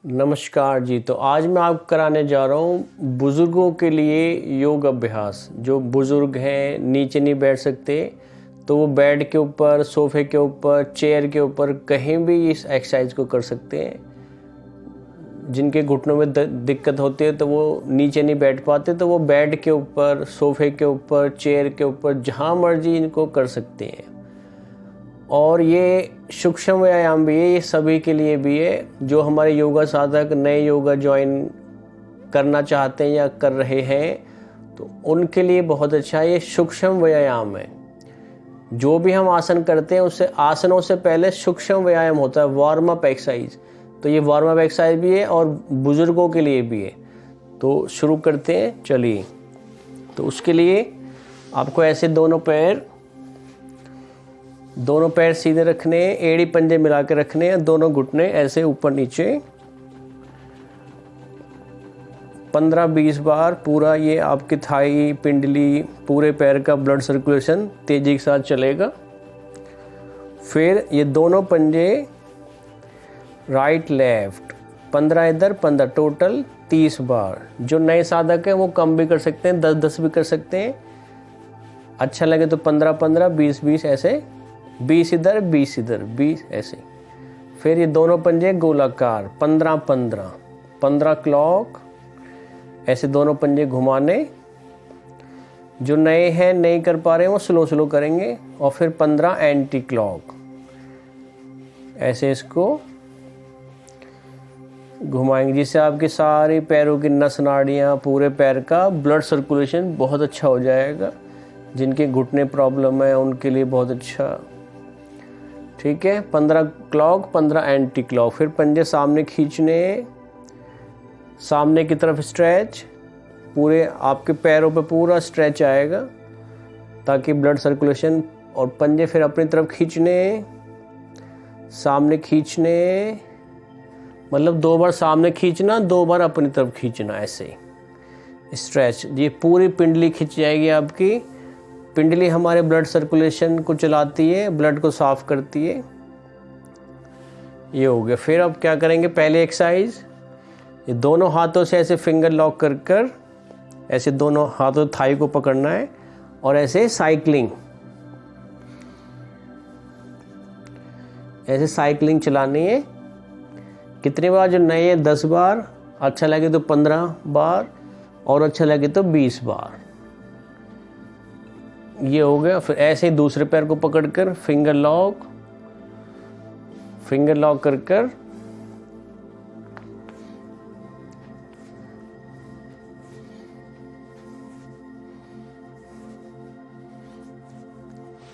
नमस्कार जी। तो आज मैं आपको कराने जा रहा हूँ बुज़ुर्गों के लिए योग अभ्यास। जो बुज़ुर्ग हैं, नीचे नहीं बैठ सकते, तो वो बेड के ऊपर, सोफ़े के ऊपर, चेयर के ऊपर कहीं भी इस एक्सरसाइज को कर सकते हैं। जिनके घुटनों में दिक्कत होती है तो वो नीचे नहीं बैठ पाते, तो वो बेड के ऊपर, सोफ़े के ऊपर, चेयर के ऊपर, जहाँ मर्जी इनको कर सकते हैं। और ये सूक्ष्म व्यायाम भी है, ये सभी के लिए भी है। जो हमारे योगा साधक नए योगा ज्वाइन करना चाहते हैं या कर रहे हैं, तो उनके लिए बहुत अच्छा है। ये सूक्ष्म व्यायाम है। जो भी हम आसन करते हैं उससे आसनों से पहले सूक्ष्म व्यायाम होता है, वार्म अप एक्सरसाइज। तो ये वार्म अप एक्सरसाइज भी है और बुजुर्गों के लिए भी है। तो शुरू करते हैं, चलिए। तो उसके लिए आपको ऐसे दोनों पैर सीधे रखने हैं, एड़ी पंजे मिला के रखने हैं, दोनों घुटने ऐसे ऊपर नीचे 15-20 बार। पूरा ये आपकी थाई, पिंडली, पूरे पैर का ब्लड सर्कुलेशन तेजी के साथ चलेगा। फिर ये दोनों पंजे राइट लेफ्ट 15 इधर 15, टोटल 30 बार। जो नए साधक हैं वो कम भी कर सकते हैं, 10-10 भी कर सकते हैं। अच्छा लगे तो 15-15, 20-20 ऐसे, 20 इधर 20 इधर, 20 ऐसे। फिर ये दोनों पंजे गोलाकार 15-15, 15 क्लॉक ऐसे दोनों पंजे घुमाने। जो नए हैं, नहीं कर पा रहे हैं, वो स्लो करेंगे। और फिर 15 एंटी क्लॉक ऐसे इसको घुमाएंगे, जिससे आपके सारे पैरों की नस नाड़ियाँ, पूरे पैर का ब्लड सर्कुलेशन बहुत अच्छा हो जाएगा। जिनके घुटने प्रॉब्लम है उनके लिए बहुत अच्छा। ठीक है, 15 क्लॉक 15 एंटी क्लॉक। फिर पंजे सामने खींचने, सामने की तरफ स्ट्रेच, पूरे आपके पैरों पे पूरा स्ट्रेच आएगा ताकि ब्लड सर्कुलेशन। और पंजे फिर अपनी तरफ खींचने, सामने खींचने, मतलब 2 बार सामने खींचना, 2 बार अपनी तरफ खींचना, ऐसे स्ट्रेच। ये पूरी पिंडली खींच जाएगी आपकी। पिंडली हमारे ब्लड सर्कुलेशन को चलाती है, ब्लड को साफ करती है। ये हो गया। फिर अब क्या करेंगे, पहले एक्सरसाइज, ये दोनों हाथों से ऐसे फिंगर लॉक कर ऐसे दोनों हाथों थाई को पकड़ना है और ऐसे साइकिलिंग चलानी है। कितनी बार? जो नए हैं 10 बार, अच्छा लगे तो 15 बार, और अच्छा लगे तो 20 बार। ये हो गया। फिर ऐसे ही दूसरे पैर को पकड़कर फिंगर लॉक कर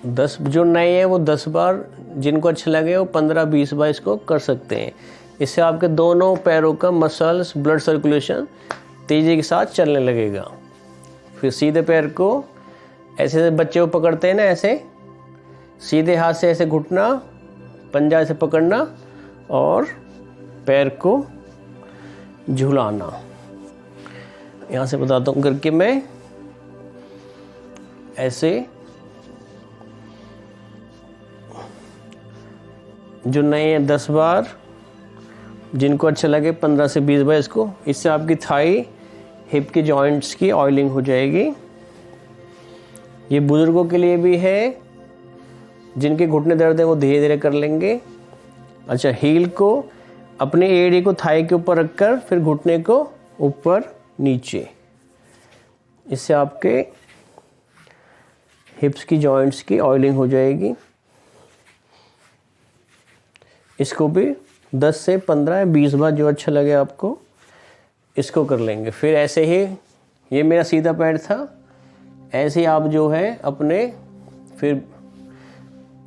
10। जो नए हैं वो 10 बार, जिनको अच्छा लगे वो 15-20 बार इसको कर सकते हैं। इससे आपके दोनों पैरों का मसल्स, ब्लड सर्कुलेशन तेजी के साथ चलने लगेगा। फिर सीधे पैर को ऐसे बच्चे को पकड़ते हैं ना, ऐसे सीधे हाथ से ऐसे घुटना, पंजा ऐसे पकड़ना और पैर को झुलाना। यहाँ से बताता हूँ करके मैं। ऐसे जो नए हैं 10 बार, जिनको अच्छा लगे 15 से 20 बार इसको। इससे आपकी थाई, हिप की जॉइंट्स की ऑयलिंग हो जाएगी। ये बुजुर्गों के लिए भी है। जिनके घुटने दर्द है वो धीरे धीरे कर लेंगे। अच्छा, हील को अपनी एड़ी को थाई के ऊपर रखकर फिर घुटने को ऊपर नीचे। इससे आपके हिप्स की जॉइंट्स की ऑयलिंग हो जाएगी। इसको भी 10 से 15 या 20 बार, जो अच्छा लगे आपको, इसको कर लेंगे। फिर ऐसे ही, ये मेरा सीधा पैर था, ऐसे ही आप जो है अपने फिर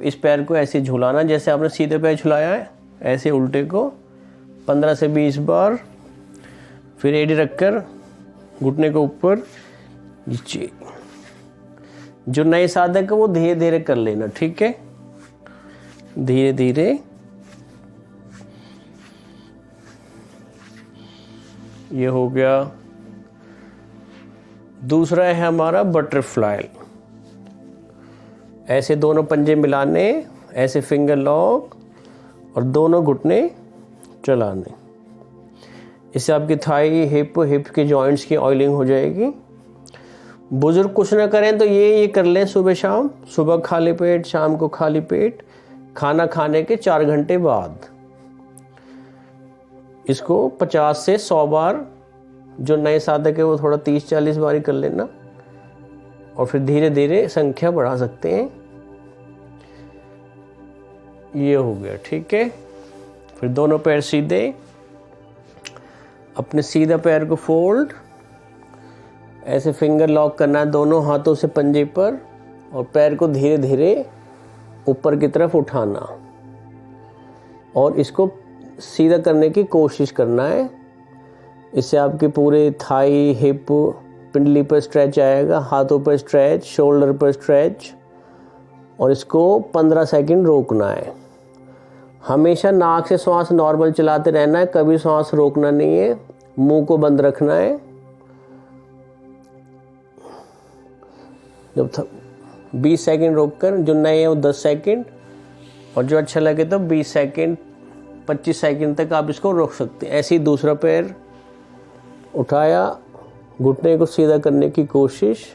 इस पैर को ऐसे झुलाना, जैसे आपने सीधे पैर झुलाया है, ऐसे उल्टे को 15 से 20 बार। फिर एड़ी रखकर घुटने को ऊपर नीचे। जो नए साधक है वो धीरे धीरे कर लेना, ठीक है, धीरे धीरे। ये हो गया। दूसरा है हमारा बटरफ्लाई। ऐसे दोनों पंजे मिलाने, ऐसे फिंगर लॉक और दोनों घुटने चलाने। इससे आपकी थाई, हिप के जॉइंट्स की ऑयलिंग हो जाएगी। बुजुर्ग कुछ ना करें तो ये कर लें सुबह शाम, सुबह खाली पेट, शाम को खाली पेट, खाना खाने के 4 घंटे बाद। इसको 50 से 100 बार, जो नए साधक है वो थोड़ा 30-40 बार ही कर लेना, और फिर धीरे धीरे संख्या बढ़ा सकते हैं। ये हो गया, ठीक है। फिर दोनों पैर सीधे, अपने सीधा पैर को फोल्ड, ऐसे फिंगर लॉक करना है दोनों हाथों से पंजे पर, और पैर को धीरे धीरे ऊपर की तरफ उठाना, और इसको सीधा करने की कोशिश करना है। इससे आपके पूरे थाई, हिप, पिंडली पर स्ट्रेच आएगा, हाथों पर स्ट्रेच, शोल्डर पर स्ट्रेच, और इसको 15 सेकंड रोकना है। हमेशा नाक से श्वास नॉर्मल चलाते रहना है, कभी श्वास रोकना नहीं है, मुंह को बंद रखना है। जब 20 सेकंड रोककर, जो नए है वो 10 सेकंड, और जो अच्छा लगे तो 20 सेकंड 25 सेकंड तक आप इसको रोक सकते हैं। ऐसे ही दूसरा पैर उठाया, घुटने को सीधा करने की कोशिश,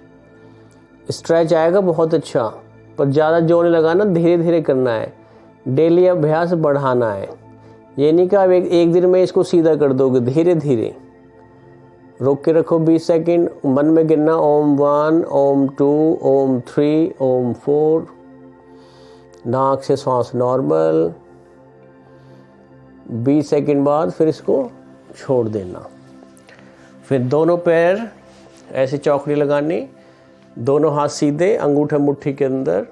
स्ट्रेच आएगा बहुत अच्छा, पर ज़्यादा जोर नहीं लगाना, धीरे धीरे करना है। डेली अभ्यास बढ़ाना है, ये नहीं कि आप एक दिन में इसको सीधा कर दोगे, धीरे धीरे रोक के रखो 20 सेकंड, मन में गिनना ओम 1, ओम 2, ओम 3, ओम 4, नाक से श्वास नॉर्मल, 20 सेकंड बाद फिर इसको छोड़ देना। फिर दोनों पैर ऐसे चौकड़ी लगानी, दोनों हाथ सीधे, अंगूठा मुट्ठी के अंदर।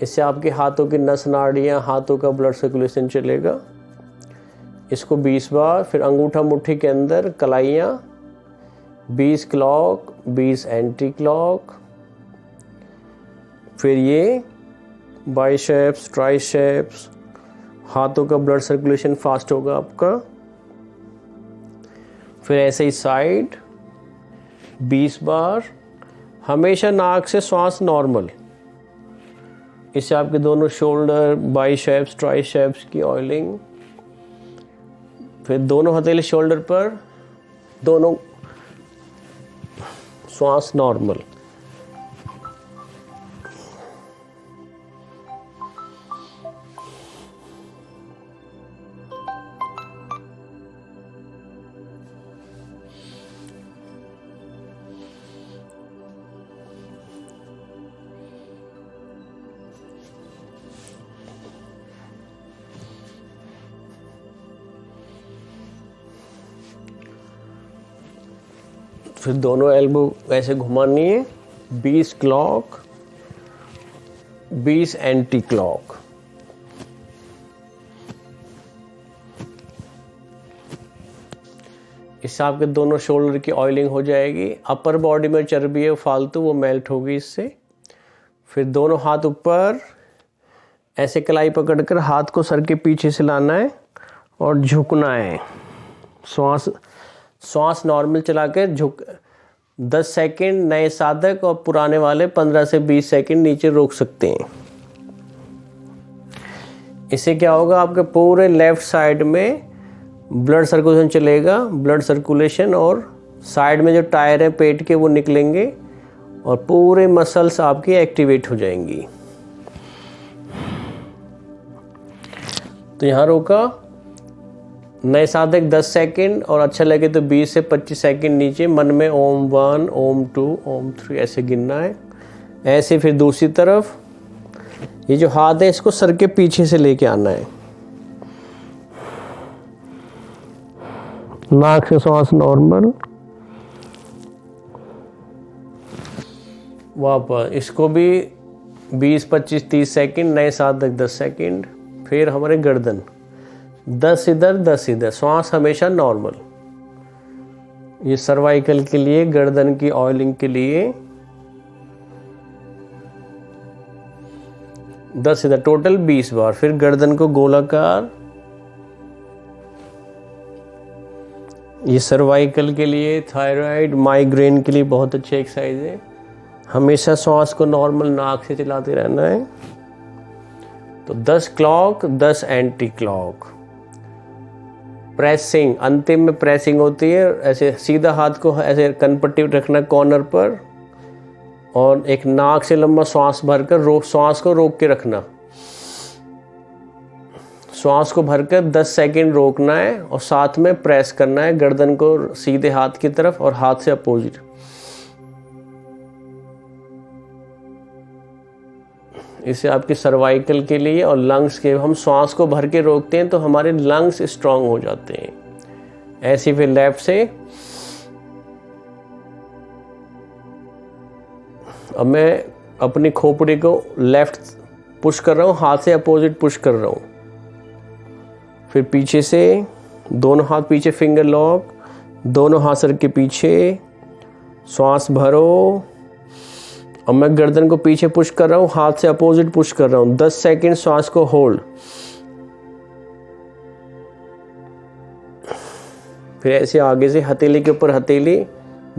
इससे आपके हाथों की नस नाड़ियाँ, हाथों का ब्लड सर्कुलेशन चलेगा। इसको 20 बार। फिर अंगूठा मुट्ठी के अंदर कलाइयाँ, 20 क्लॉक, 20 एंटी क्लॉक। फिर ये बाइसेप्स, ट्राइसेप्स, हाथों का ब्लड सर्कुलेशन फास्ट होगा आपका। फिर ऐसे ही साइड 20 बार। हमेशा नाक से श्वास नॉर्मल, इससे आपके दोनों शोल्डर, बाइसेप्स, ट्राइसेप्स की ऑयलिंग। फिर दोनों हथेली शोल्डर पर, दोनों श्वास नॉर्मल। फिर दोनों एल्बो ऐसे घुमानी है, 20 क्लॉक, 20 एंटी क्लॉक। इससे आपके दोनों शोल्डर की ऑयलिंग हो जाएगी। अपर बॉडी में चर्बी है फालतू, वो मेल्ट होगी इससे। फिर दोनों हाथ ऊपर, ऐसे कलाई पकड़कर हाथ को सर के पीछे से लाना है और झुकना है। श्वास नॉर्मल चला के झुक 10 सेकंड नए साधक, और पुराने वाले 15 से 20 सेकंड नीचे रोक सकते हैं। इससे क्या होगा, आपके पूरे लेफ्ट साइड में ब्लड सर्कुलेशन चलेगा, ब्लड सर्कुलेशन, और साइड में जो टायर है पेट के वो निकलेंगे, और पूरे मसल्स आपकी एक्टिवेट हो जाएंगी। तो यहाँ रोका, नए साधक 10 सेकंड, और अच्छा लगे तो 20 से 25 सेकंड नीचे मन में ओम 1, ओम 2, ओम 3 ऐसे गिनना है। ऐसे फिर दूसरी तरफ, ये जो हाथ है इसको सर के पीछे से लेके आना है। नाक से श्वास नॉर्मल, वापस इसको भी 20, 25, 30 सेकंड, नए साधक 10 सेकंड। फिर हमारे गर्दन 10 इधर, 10 इधर, श्वास हमेशा नॉर्मल। ये सर्वाइकल के लिए, गर्दन की ऑयलिंग के लिए 10 इधर, टोटल 20 बार। फिर गर्दन को गोलाकार, ये सर्वाइकल के लिए, थायराइड, माइग्रेन के लिए बहुत अच्छी एक्सरसाइज है। हमेशा श्वास को नॉर्मल नाक से चलाते रहना है। तो 10 क्लॉक, 10 एंटी क्लॉक। प्रेसिंग, अंतिम में प्रेसिंग होती है। ऐसे सीधा हाथ को ऐसे कनपट्टी रखना कॉर्नर पर, और एक नाक से लंबा श्वास भरकर श्वास को रोक के रखना। श्वास को भरकर 10 सेकंड रोकना है और साथ में प्रेस करना है गर्दन को सीधे हाथ की तरफ और हाथ से अपोजिट। इससे आपके सर्वाइकल के लिए और लंग्स के, हम श्वास को भर के रोकते हैं तो हमारे लंग्स स्ट्रांग हो जाते हैं। ऐसे फिर लेफ्ट से। अब मैं अपनी खोपड़ी को लेफ्ट पुश कर रहा हूँ, हाथ से अपोजिट पुश कर रहा हूँ। फिर पीछे से दोनों हाथ पीछे, फिंगर लॉक, दोनों हाथ सर के पीछे, श्वास भरो। और मैं गर्दन को पीछे पुश कर रहा हूँ, हाथ से अपोजिट पुश कर रहा हूँ। 10 सेकंड श्वास को होल्ड। फिर ऐसे आगे से हथेली के ऊपर हथेली,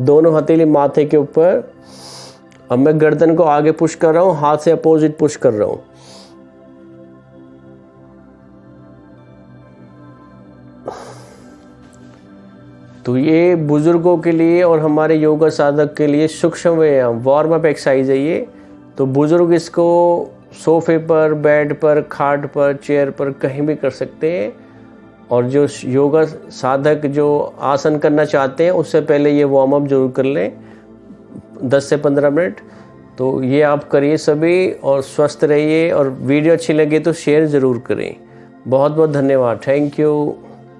दोनों हथेली माथे के ऊपर। अब मैं गर्दन को आगे पुश कर रहा हूँ, हाथ से अपोजिट पुश कर रहा हूँ। तो ये बुजुर्गों के लिए और हमारे योगा साधक के लिए सूक्ष्म व्यायाम, वार्म अप एक्सरसाइज है ये। तो बुजुर्ग इसको सोफे पर, बेड पर, खाट पर, चेयर पर कहीं भी कर सकते हैं। और जो योगा साधक जो आसन करना चाहते हैं उससे पहले ये वार्म अप जरूर कर लें 10 से 15 मिनट। तो ये आप करिए सभी और स्वस्थ रहिए। और वीडियो अच्छी लगे तो शेयर ज़रूर करें। बहुत बहुत धन्यवाद। Thank you.